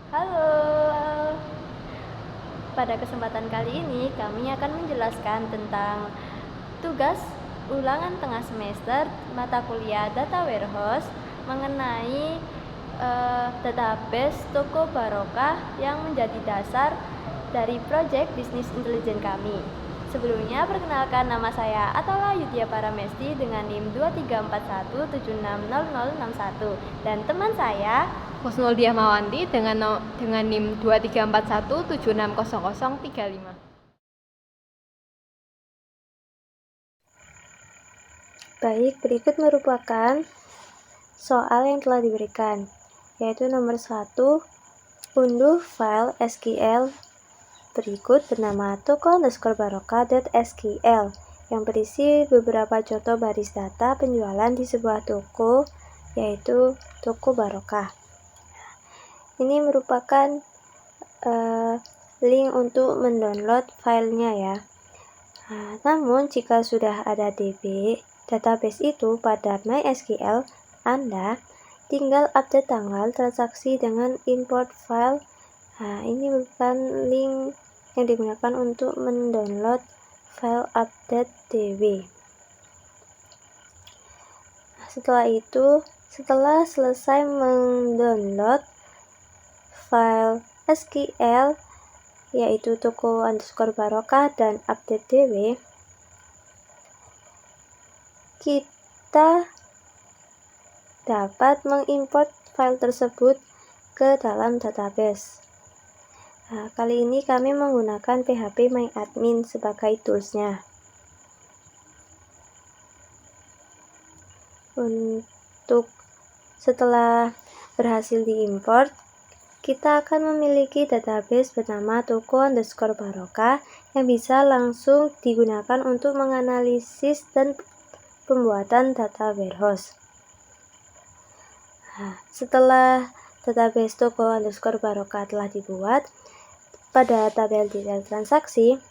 Halo, pada kesempatan kali ini kami akan menjelaskan tentang tugas ulangan tengah semester mata kuliah Data Warehouse mengenai database Toko Barokah yang menjadi dasar dari proyek bisnis intelijen kami. Sebelumnya, perkenalkan nama saya Atala Yudhya Paramesti dengan NIM 2341760061 dan teman saya Husnul Diamawanti dengan NIM 2341760035. Baik, berikut merupakan soal yang telah diberikan, yaitu nomor 1, unduh file SQL berikut bernama toko_barokah.sql yang berisi beberapa contoh baris data penjualan di sebuah toko, yaitu Toko Barokah. Ini merupakan link untuk mendownload filenya ya. Namun jika sudah ada DB database itu pada MySQL, Anda tinggal update tanggal transaksi dengan import file. Ini merupakan link yang digunakan untuk mendownload file update DB. Setelah selesai mendownload file SQL yaitu toko_barokah dan update DB, kita dapat mengimport file tersebut ke dalam database. Kali ini kami menggunakan PHP MyAdmin sebagai toolsnya. Untuk setelah berhasil diimport, kita akan memiliki database bernama toko_barokah yang bisa langsung digunakan untuk menganalisis dan pembuatan data warehouse. Setelah database toko_barokah telah dibuat, pada tabel detail transaksi,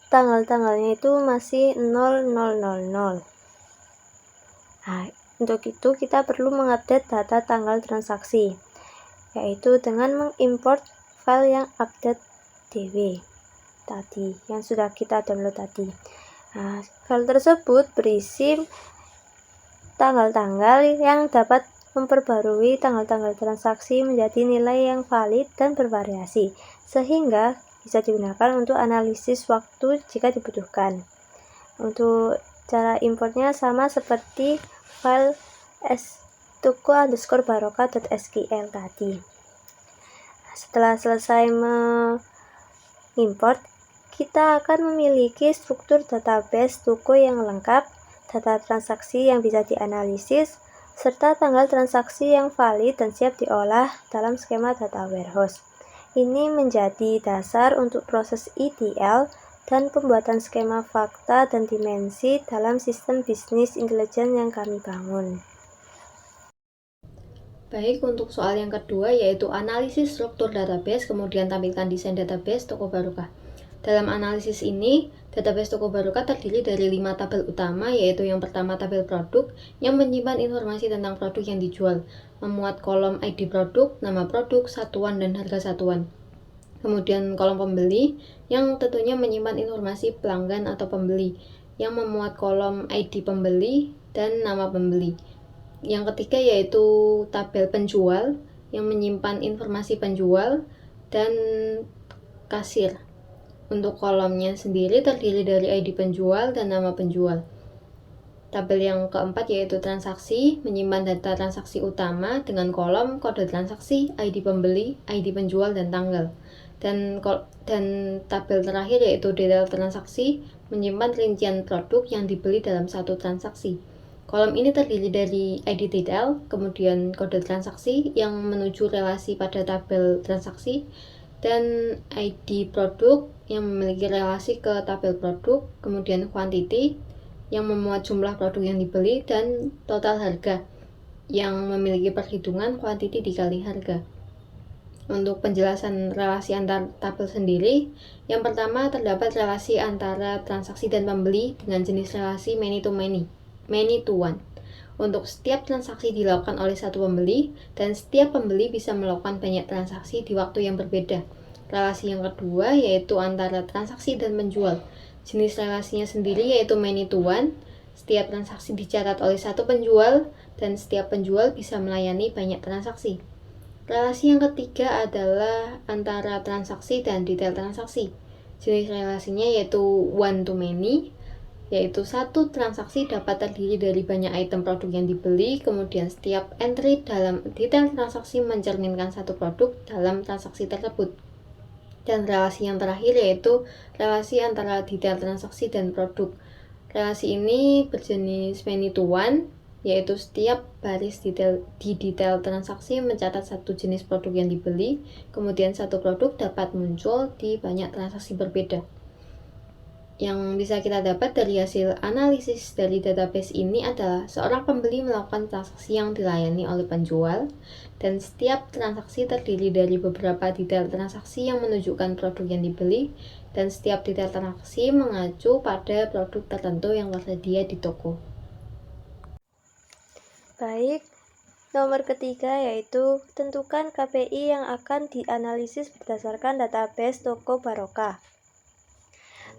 tanggal-tanggalnya itu masih 0000. Untuk itu kita perlu mengupdate data tanggal transaksi, yaitu dengan mengimport file yang update DB tadi, yang sudah kita download tadi. File tersebut berisi tanggal-tanggal yang dapat memperbarui tanggal-tanggal transaksi menjadi nilai yang valid dan bervariasi, sehingga bisa digunakan untuk analisis waktu jika dibutuhkan. Untuk cara importnya sama seperti file toko_barokah.sql tadi. Setelah selesai mengimport, kita akan memiliki struktur database toko yang lengkap, data transaksi yang bisa dianalisis, serta tanggal transaksi yang valid dan siap diolah dalam skema data warehouse. Ini menjadi dasar untuk proses ETL dan pembuatan skema fakta dan dimensi dalam sistem bisnis intelijen yang kami bangun. Baik, untuk soal yang kedua yaitu analisis struktur database, kemudian tampilkan desain database Toko Barokah. Dalam analisis ini, database Toko Barokah terdiri dari 5 tabel utama, yaitu yang pertama tabel produk yang menyimpan informasi tentang produk yang dijual, memuat kolom ID produk, nama produk, satuan dan harga satuan. Kemudian kolom pembeli yang tentunya menyimpan informasi pelanggan atau pembeli, yang memuat kolom ID pembeli dan nama pembeli. Yang ketiga yaitu tabel penjual yang menyimpan informasi penjual dan kasir. Untuk kolomnya sendiri terdiri dari ID penjual dan nama penjual. Tabel yang keempat yaitu transaksi, menyimpan data transaksi utama dengan kolom kode transaksi, ID pembeli, ID penjual, dan tanggal. Dan tabel terakhir yaitu detail transaksi, menyimpan rincian produk yang dibeli dalam satu transaksi. Kolom ini terdiri dari ID detail, kemudian kode transaksi yang menuju relasi pada tabel transaksi, dan ID produk yang memiliki relasi ke tabel produk, kemudian quantity yang memuat jumlah produk yang dibeli, dan total harga yang memiliki perhitungan quantity dikali harga. Untuk penjelasan relasi antar tabel sendiri, yang pertama terdapat relasi antara transaksi dan pembeli dengan jenis relasi many to one. untuk setiap transaksi dilakukan oleh satu pembeli, dan setiap pembeli bisa melakukan banyak transaksi di waktu yang berbeda. Relasi yang kedua yaitu antara transaksi dan penjual. Jenis relasinya sendiri yaitu many to one. Setiap transaksi dicatat oleh satu penjual, dan setiap penjual bisa melayani banyak transaksi. Relasi yang ketiga adalah antara transaksi dan detail transaksi. Jenis relasinya yaitu one to many, yaitu satu transaksi dapat terdiri dari banyak item produk yang dibeli, kemudian setiap entry dalam detail transaksi mencerminkan satu produk dalam transaksi tersebut. Dan relasi yang terakhir yaitu relasi antara detail transaksi dan produk. Relasi ini berjenis many to one, yaitu setiap baris di detail transaksi mencatat satu jenis produk yang dibeli, kemudian satu produk dapat muncul di banyak transaksi berbeda. Yang bisa kita dapat dari hasil analisis dari database ini adalah seorang pembeli melakukan transaksi yang dilayani oleh penjual, dan setiap transaksi terdiri dari beberapa detail transaksi yang menunjukkan produk yang dibeli, dan setiap detail transaksi mengacu pada produk tertentu yang tersedia di toko. Baik, nomor ketiga yaitu tentukan KPI yang akan dianalisis berdasarkan database Toko Barokah.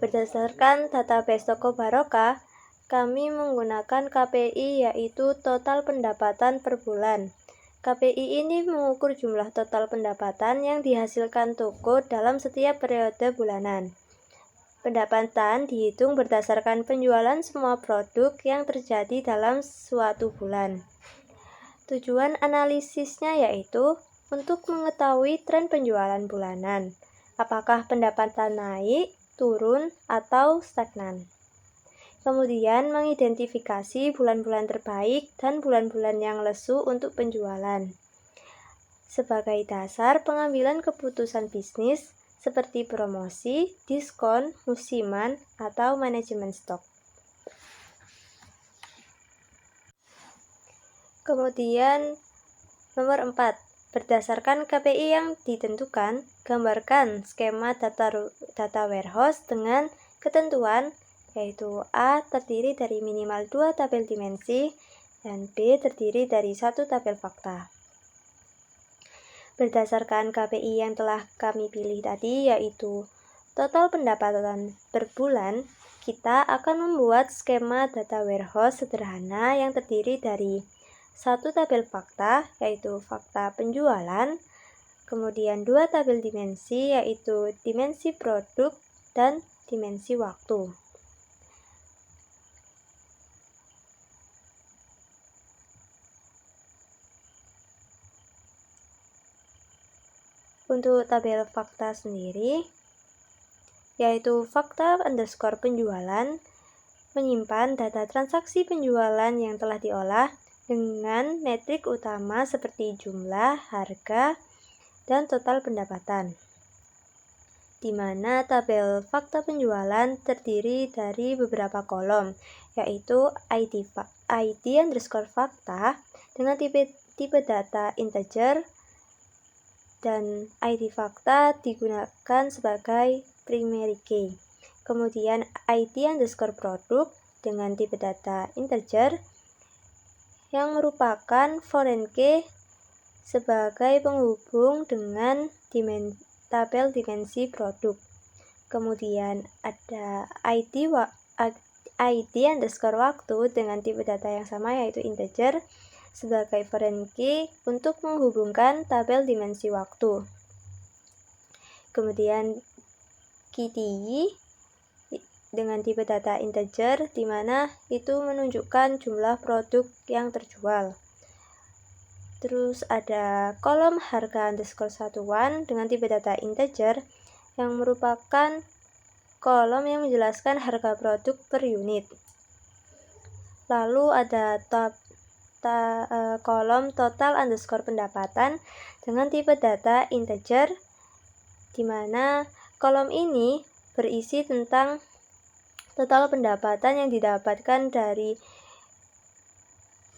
Berdasarkan database Toko Barokah, kami menggunakan KPI yaitu total pendapatan per bulan. KPI ini mengukur jumlah total pendapatan yang dihasilkan toko dalam setiap periode bulanan. Pendapatan dihitung berdasarkan penjualan semua produk yang terjadi dalam suatu bulan. Tujuan analisisnya yaitu untuk mengetahui tren penjualan bulanan, apakah pendapatan naik, turun, atau stagnan. Kemudian mengidentifikasi bulan-bulan terbaik dan bulan-bulan yang lesu untuk penjualan. Sebagai dasar pengambilan keputusan bisnis seperti promosi, diskon, musiman, atau manajemen stok. Kemudian nomor 4, berdasarkan KPI yang ditentukan, gambarkan skema data warehouse dengan ketentuan yaitu A terdiri dari minimal 2 tabel dimensi dan B terdiri dari 1 tabel fakta. Berdasarkan KPI yang telah kami pilih tadi yaitu total pendapatan per bulan, kita akan membuat skema data warehouse sederhana yang terdiri dari 1 tabel fakta, yaitu fakta penjualan, kemudian 2 tabel dimensi, yaitu dimensi produk dan dimensi waktu. Untuk tabel fakta sendiri, yaitu fakta underscore penjualan, menyimpan data transaksi penjualan yang telah diolah dengan metrik utama seperti jumlah, harga, dan total pendapatan. Di mana tabel fakta penjualan terdiri dari beberapa kolom, yaitu ID underscore fakta dengan tipe data integer, dan ID fakta digunakan sebagai primary key. Kemudian ID underscore produk dengan tipe data integer yang merupakan foreign key sebagai penghubung dengan tabel dimensi produk. Kemudian ada ID underscore waktu dengan tipe data yang sama yaitu integer sebagai foreign key untuk menghubungkan tabel dimensi waktu. Kemudian KTY dengan tipe data integer di mana itu menunjukkan jumlah produk yang terjual. Terus ada kolom harga underscore satuan dengan tipe data integer yang merupakan kolom yang menjelaskan harga produk per unit. Lalu ada kolom total underscore pendapatan dengan tipe data integer di mana kolom ini berisi tentang total pendapatan yang didapatkan dari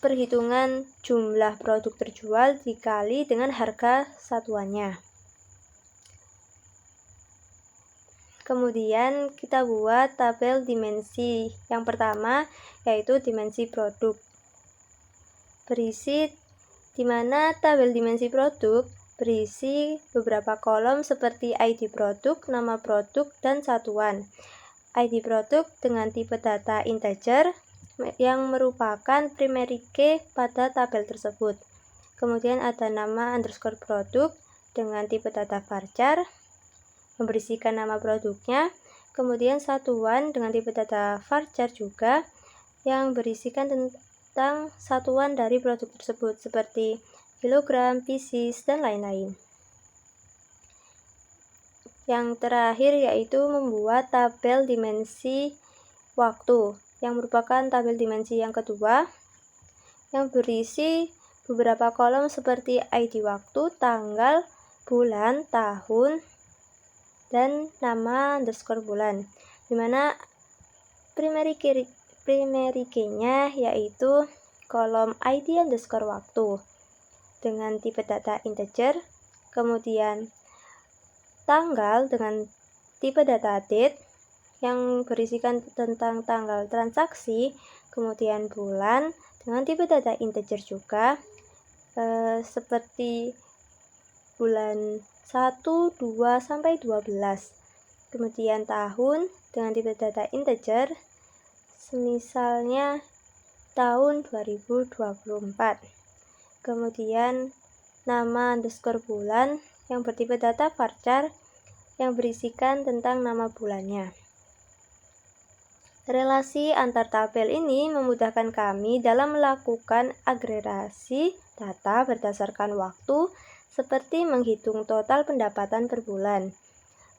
perhitungan jumlah produk terjual dikali dengan harga satuannya. Kemudian kita buat tabel dimensi yang pertama yaitu dimensi produk. berisi di mana tabel dimensi produk berisi beberapa kolom seperti ID produk, nama produk, dan satuan. ID produk dengan tipe data integer yang merupakan primary key pada tabel tersebut. Kemudian ada nama underscore produk dengan tipe data varchar memberisikan nama produknya. Kemudian satuan dengan tipe data varchar juga yang berisikan tentang satuan dari produk tersebut seperti kilogram, pieces, dan lain-lain. Yang terakhir yaitu membuat tabel dimensi waktu yang merupakan tabel dimensi yang kedua yang berisi beberapa kolom seperti ID waktu, tanggal, bulan, tahun, dan nama underscore bulan, dimana primary key-nya yaitu kolom ID underscore waktu dengan tipe data integer, kemudian tanggal dengan tipe data date yang berisikan tentang tanggal transaksi, kemudian bulan dengan tipe data integer juga seperti bulan 1, 2, sampai 12. Kemudian tahun dengan tipe data integer, semisalnya tahun 2024. Kemudian nama underscore bulan yang bertipe data varchar yang berisikan tentang nama bulannya. Relasi antar tabel ini memudahkan kami dalam melakukan agregasi data berdasarkan waktu, seperti menghitung total pendapatan per bulan.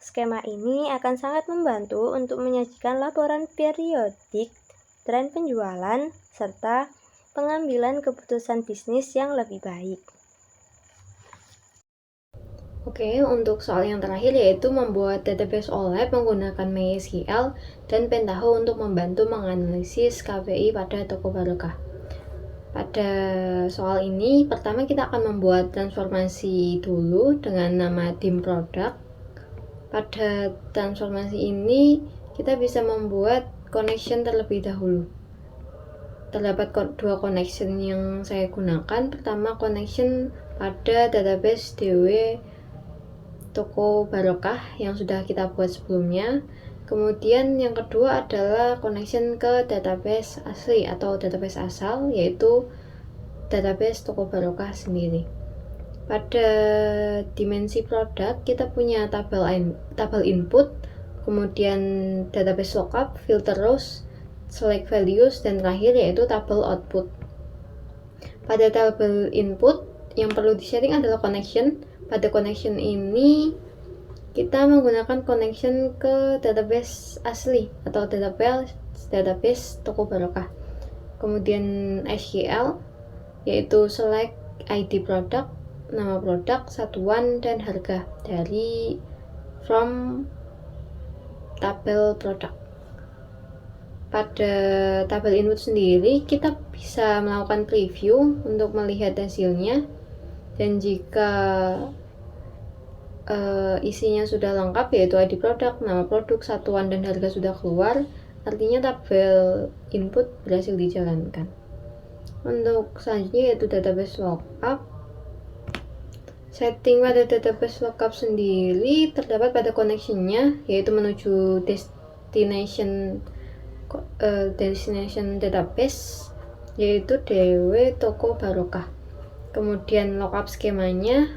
Skema ini akan sangat membantu untuk menyajikan laporan periodik, tren penjualan, serta pengambilan keputusan bisnis yang lebih baik. Oke, untuk soal yang terakhir yaitu membuat database OLAP menggunakan MySQL dan Pentaho untuk membantu menganalisis KPI pada toko Barokah. Pada soal ini, pertama kita akan membuat transformasi dulu dengan nama dim product. Pada transformasi ini, kita bisa membuat connection terlebih dahulu. Terdapat dua connection yang saya gunakan. Pertama, connection pada database DW toko Barokah yang sudah kita buat sebelumnya. Kemudian yang kedua adalah connection ke database asli atau database asal, yaitu database toko Barokah sendiri. Pada dimensi produk kita punya tabel input, kemudian database lookup, filter rows, select values, dan terakhir yaitu tabel output. Pada tabel input yang perlu disetting adalah connection. Pada connection ini kita menggunakan connection ke database asli atau database toko Barokah. Kemudian SQL yaitu select ID produk, nama produk, satuan, dan harga dari from tabel produk. Pada tabel input sendiri kita bisa melakukan preview untuk melihat hasilnya, dan jika isinya sudah lengkap yaitu ID produk, nama produk, satuan, dan harga sudah keluar, artinya tabel input berhasil dijalankan. Untuk selanjutnya yaitu database lookup. Setting pada database lookup sendiri terdapat pada connectionnya, yaitu menuju destination database yaitu DW toko Barokah. Kemudian lookup skemanya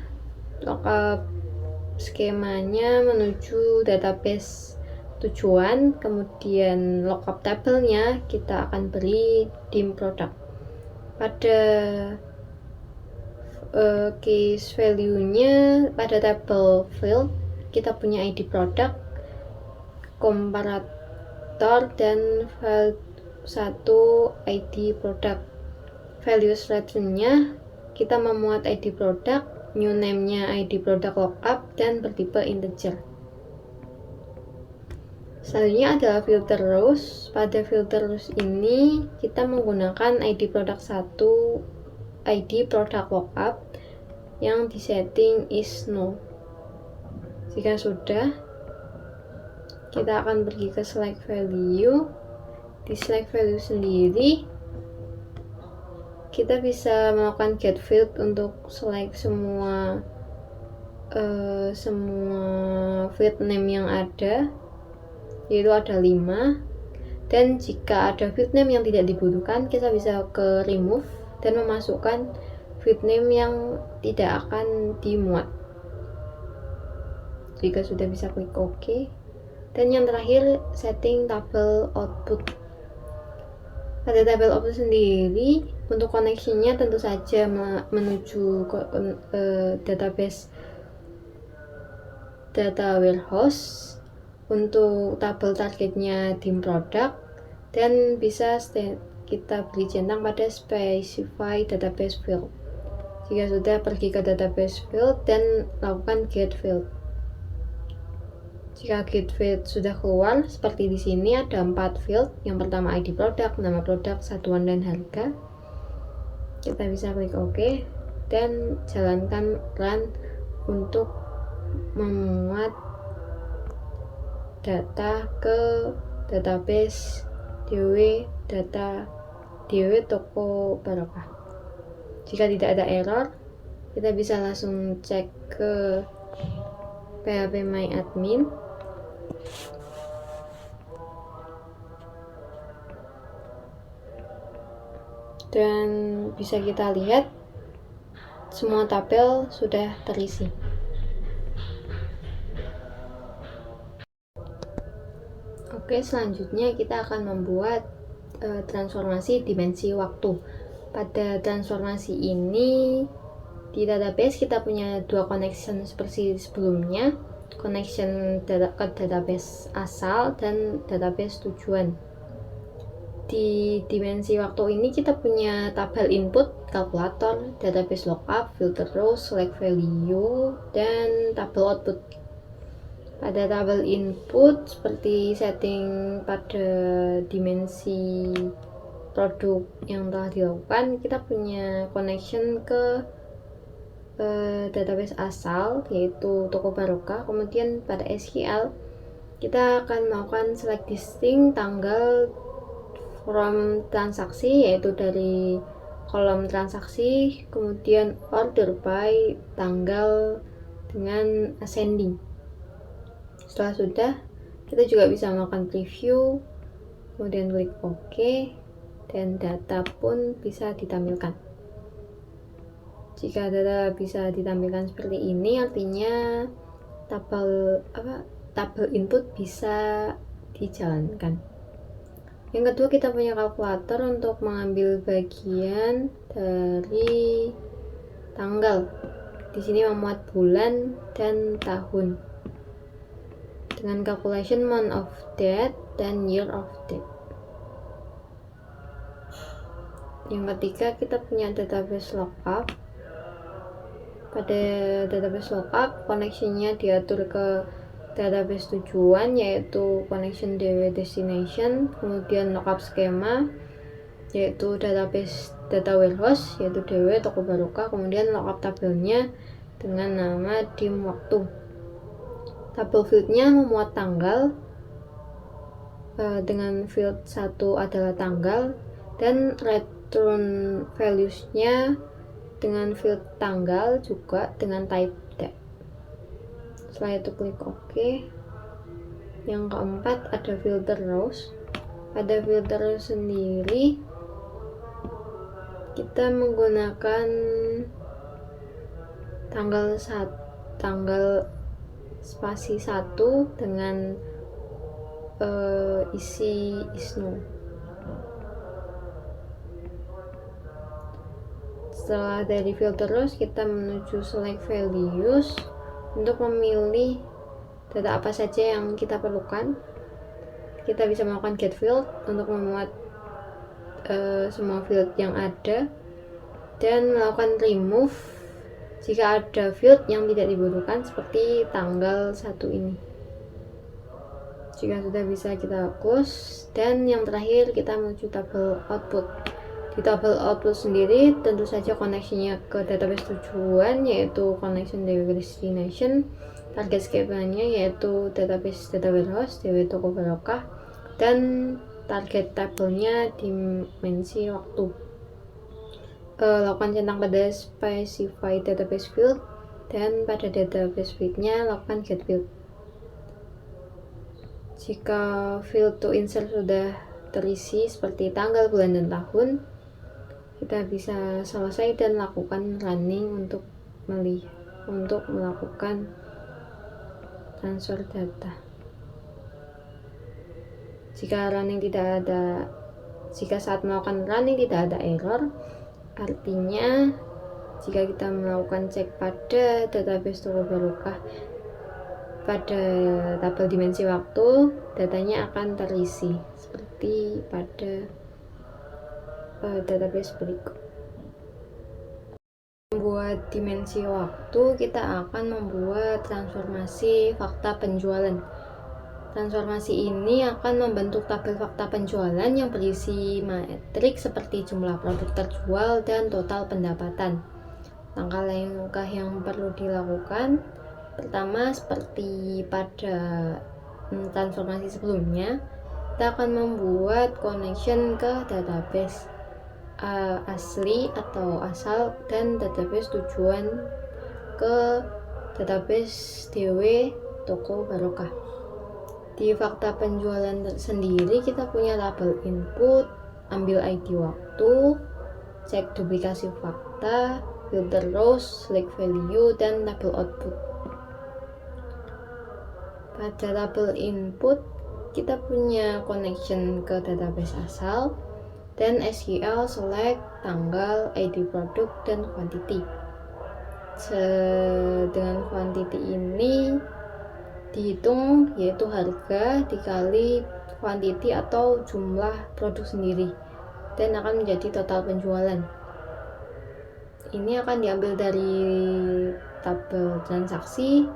menuju database tujuan, kemudian lookup tabelnya kita akan beri dim product. Pada case value-nya pada tabel field kita punya ID product, komparator, dan file 1 ID product. Values return-nya kita memuat ID product, new name-nya ID product lookup, dan bertipe integer. Selanjutnya adalah filter rows. Pada filter rows ini kita menggunakan ID product 1, ID product lookup yang disetting is no. Jika sudah, kita akan pergi ke select value. Di select value sendiri kita bisa melakukan get field untuk select semua field name yang ada, yaitu ada 5. Dan jika ada field name yang tidak dibutuhkan, kita bisa ke remove dan memasukkan field name yang tidak akan dimuat. Jika sudah, bisa klik OK. Dan yang terakhir, setting tabel output. Pada tabel output sendiri, untuk connection-nya tentu saja menuju database data warehouse. Untuk tabel targetnya dim product, dan bisa kita beri centang pada specify database field. Jika sudah, pergi ke database field dan lakukan get field. Jika get field sudah keluar, seperti di sini ada 4 field. Yang pertama ID produk, nama produk, satuan dan harga. Kita bisa klik OK dan jalankan run untuk memuat data ke database DW Toko Barokah. Jika tidak ada error, kita bisa langsung cek ke PHP My Admin. Dan bisa kita lihat semua tabel sudah terisi. Oke, selanjutnya kita akan membuat transformasi dimensi waktu. Pada transformasi ini, di database kita punya 2 connection seperti sebelumnya, connection ke database asal dan database tujuan. Di dimensi waktu ini kita punya tabel input, kalkulator, database lookup, filter row, select value, dan tabel output. Pada tabel input, seperti setting pada dimensi produk yang telah dilakukan, kita punya connection ke database asal, yaitu Toko Barokah. Kemudian pada SQL, kita akan melakukan select distinct tanggal from transaksi, yaitu dari kolom transaksi, kemudian order by tanggal dengan ascending. Setelah sudah, kita juga bisa melakukan preview, kemudian klik OK, dan data pun bisa ditampilkan. Jika data bisa ditampilkan seperti ini, artinya tabel input bisa dijalankan. Yang kedua, kita punya kalkulator untuk mengambil bagian dari tanggal. Di sini memuat bulan dan tahun dengan calculation month of date dan year of date. Yang ketiga, kita punya database lookup. Pada database lookup, connection-nya diatur ke database tujuan, yaitu connection DW destination, kemudian lookup skema, yaitu database data warehouse, yaitu DW Toko Barokah, kemudian lookup tabelnya dengan nama dim waktu. Tabel fieldnya memuat tanggal dengan field 1 adalah tanggal, dan return values-nya dengan field tanggal juga dengan type date. Setelah itu klik OK. Yang keempat, ada filter rows. Pada filter rows sendiri, kita menggunakan tanggal spasi 1 dengan isi isno. Setelah dari filter rows, kita menuju select values untuk memilih data apa saja yang kita perlukan. Kita bisa melakukan get field untuk memuat semua field yang ada, dan melakukan remove jika ada field yang tidak dibutuhkan seperti tanggal 1 ini. Jika sudah, bisa kita close. Dan yang terakhir, kita menuju tabel output. Di tabel output sendiri, tentu saja koneksinya ke database tujuan, yaitu connection DW destination, target skemanya yaitu database data warehouse DW Toko Barokah, dan target tabelnya dimensi waktu. lakukan centang pada specify database field, dan pada database fieldnya lakukan get field. Jika field to insert sudah terisi seperti tanggal, bulan, dan tahun, kita bisa selesai dan lakukan running untuk melakukan transfer data. Jika saat melakukan running tidak ada error, artinya jika kita melakukan cek pada database Toko Barokah pada tabel dimensi waktu, datanya akan terisi seperti pada database berikut. Membuat dimensi waktu, kita akan membuat transformasi fakta penjualan. Transformasi ini akan membentuk tabel fakta penjualan yang berisi metrik seperti jumlah produk terjual dan total pendapatan. Langkah-langkah yang perlu dilakukan, pertama, seperti pada transformasi sebelumnya, kita akan membuat connection ke database asli atau asal dan database tujuan ke database DW Toko Barokah. Di fakta penjualan sendiri kita punya tabel input, ambil ID waktu, cek duplikasi fakta, filter rows, select value, dan tabel output. Pada tabel input kita punya connection ke database asal dan SQL select tanggal, ID produk, dan quantity. Dengan quantity ini dihitung yaitu harga dikali quantity atau jumlah produk sendiri dan akan menjadi total penjualan. Ini akan diambil dari tabel transaksi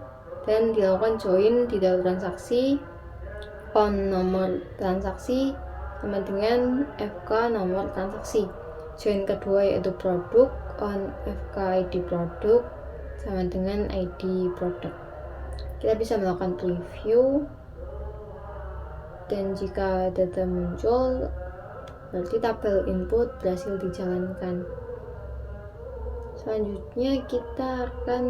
dan dilakukan join di dalam transaksi on nomor transaksi sama dengan FK nomor transaksi. Join kedua yaitu produk on FK ID produk sama dengan ID produk. Kita bisa melakukan preview dan jika data muncul berarti tabel input berhasil dijalankan. Selanjutnya kita akan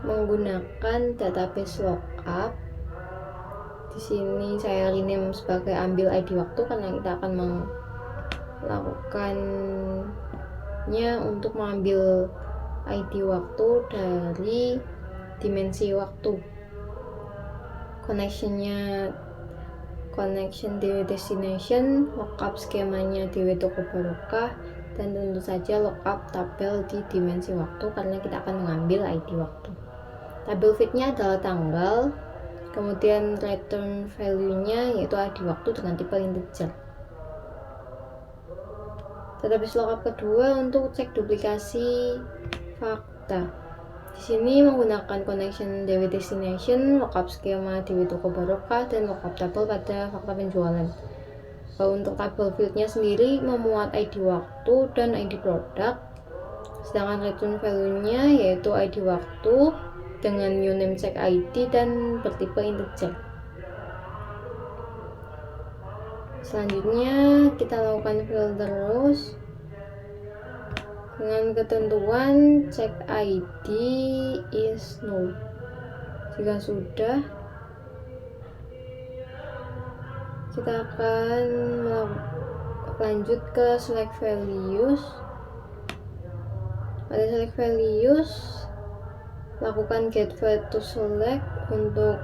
menggunakan database lookup. Di sini saya rename sebagai ambil ID waktu karena kita akan melakukannya untuk mengambil ID waktu dari dimensi waktu. Connection DW destination, lookup skemanya DW Toko Barokah, dan tentu saja lookup tabel di dimensi waktu karena kita akan mengambil ID waktu. Tabel feednya adalah tanggal, kemudian return value-nya yaitu ID waktu dengan tipe integer. Database lookup kedua untuk cek duplikasi fakta. Di sini menggunakan connection DW destination, lookup skema DW Toko Barokah, dan lookup tabel pada fakta penjualan. Untuk tabel fieldnya sendiri memuat ID waktu dan ID produk, sedangkan return value-nya yaitu ID waktu dengan uname check ID dan bertipe integer. Selanjutnya kita lakukan filter rows dengan ketentuan check ID is null. Jika sudah, kita akan lanjut ke select values. Pada select values, lakukan get field to select untuk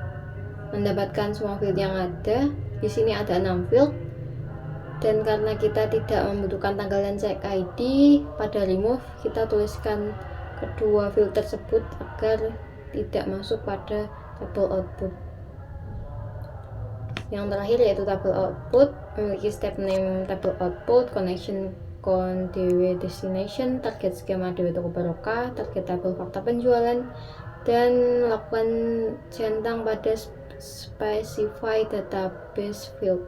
mendapatkan semua field yang ada. Di sini ada 6 field. Dan karena kita tidak membutuhkan tanggal dan check ID, pada remove kita tuliskan kedua field tersebut agar tidak masuk pada tabel output. Yang terakhir yaitu tabel output memiliki step name tabel output, connection con DW destination, target skema DW Toko Barokah, target tabel fakta penjualan, dan lakukan centang pada specify database field.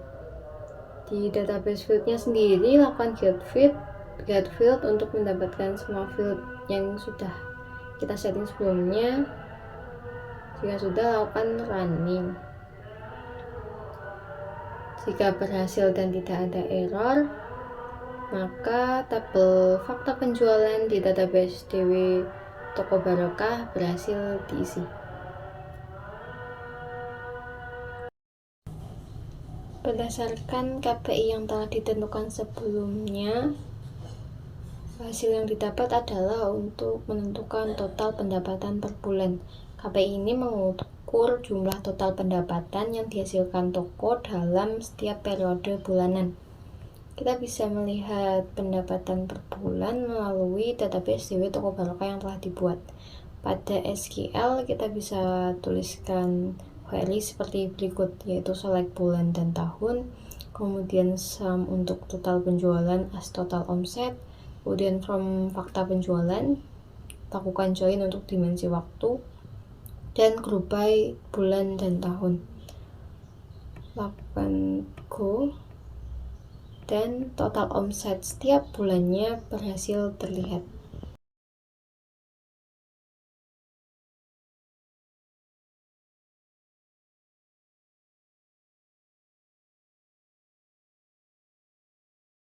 Di database fieldnya sendiri lakukan get field untuk mendapatkan semua field yang sudah kita setting sebelumnya. Jika sudah, lakukan running. Jika berhasil dan tidak ada error, maka tabel fakta penjualan di database DW Toko Barokah berhasil diisi. Berdasarkan KPI yang telah ditentukan sebelumnya, hasil yang didapat adalah untuk menentukan total pendapatan per bulan. KPI ini mengukur jumlah total pendapatan yang dihasilkan toko dalam setiap periode bulanan. Kita bisa melihat pendapatan per bulan melalui database DW Toko Barokah yang telah dibuat. Pada SQL kita bisa tuliskan query seperti berikut, yaitu select bulan dan tahun, kemudian sum untuk total penjualan as total omset, kemudian from fakta penjualan, lakukan join untuk dimensi waktu, dan group by bulan dan tahun. Lakukan go, dan total omset setiap bulannya berhasil terlihat.